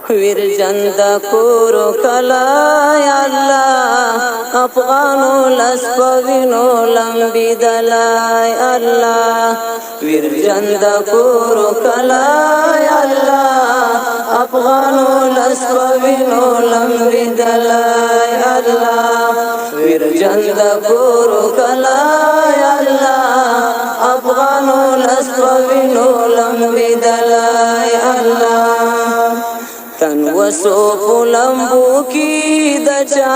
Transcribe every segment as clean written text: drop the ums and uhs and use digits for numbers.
ورجند کورو کلا یا الله افغانو لسپوینو لمبی دلای الله ورجند کورو کلا یا الله افغانو لسپوینو لمبی دلای الله ورجند کورو کلا یا الله افغانو لسپوینو لمبی دلای الله تن وسو پلمبو کی دچا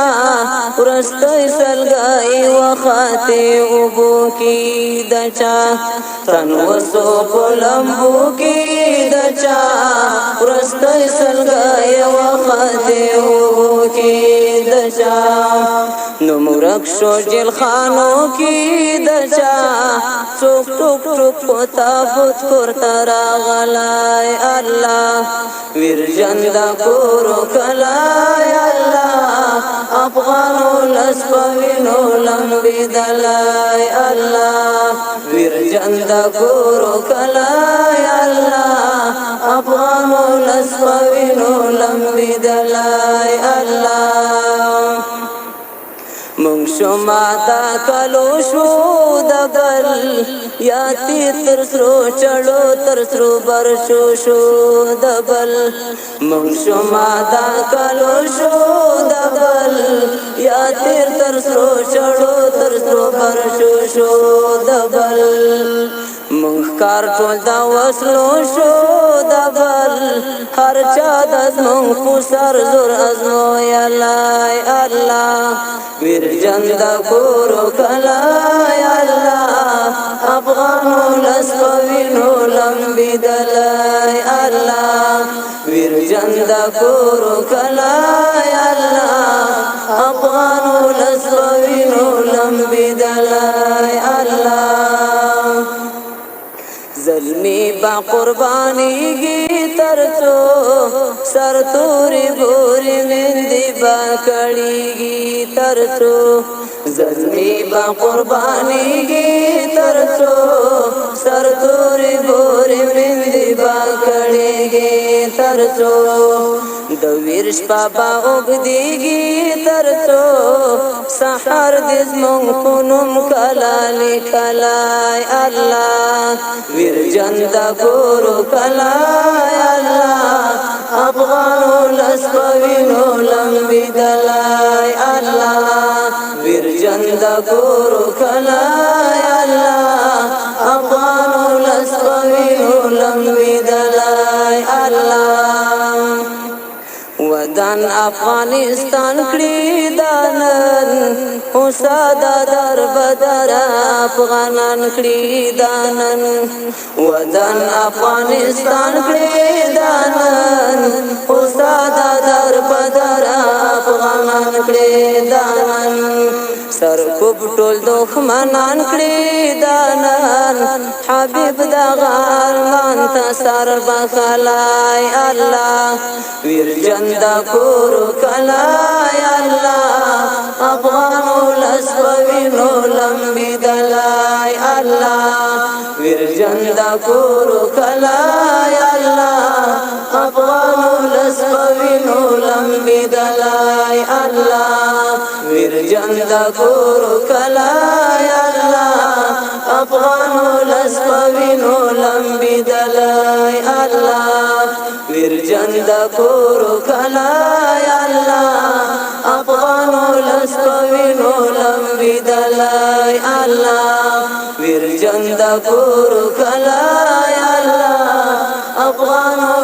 ورستی سلگائی وخاتی ابو کی دچا تن وسو پلمبو کی دچا ورستی سلگائی وخاتی ابو کی دچا نمرک شو جل خانو کی دچا چوک ٹوک ٹوک کو تابوت کرتا راغلای اللہ ورجند کورو کلا یا اللہ افغانو لسپوینو لمبی دلای اللہ ورجند کورو کلا یا اللہ افغانو لسپوینو لمبی دلای اللہ منشو ماتا کلو شو دبل یا تیر سرو چڑو تر سرو برشو شو دبل منشو ماتا کلو شو دبل یا تیر تر سرو چڑو تر سرو برشو شو دبل منخکار ټول دا وسلو شو دبل هر چا د زمون خو سر زور ازمو یلای الله ورجند کورو کلا یا الله افغانو لسپوینو لمبی دلای الله ورجند کورو کلا یا الله افغانو لسپوینو لمبی دلای الله ظلمی با قربانی گی ترچو سر توری بوری مندی با کڑی گی ترچو ظلمی با قربانی گی ترچو سر توری بوری مندی با کڑی گی ترچو دویرش پابا اگدیگی ترچو سحر دزمون خونم کلالی کلای اللہ ورجند کورو کلای اللہ افغانو لسپوینو لمبی دلای اللہ ورجند کورو کلای اللہ افغانو لسپوینو لمبی دلای اللہ ودان افغانستان کړي دانن او ساده در بدر افغانان کړي دانن ودان افغانستان کړي دانن او ساده در بدر افغانان کړي دانن سر کوب ټول دښمنان کړي دانن حبيب د غارمان ته سر بخلای الله ورجند کورو کلا یا اللہ افغانو لسپوینو لمبی دلای اللہ ورجند کورو کلا یا اللہ افغانو لسپوینو لمبی دلای اللہ ورجند کورو کلا یا اللہ افغانو لسپوینو لمبی دلای اللہ ورجند کورو کلا یا اللہ افغانو لسپوینو لمبی دلای اللہ ورجند کورو کلا یا اللہ افغانو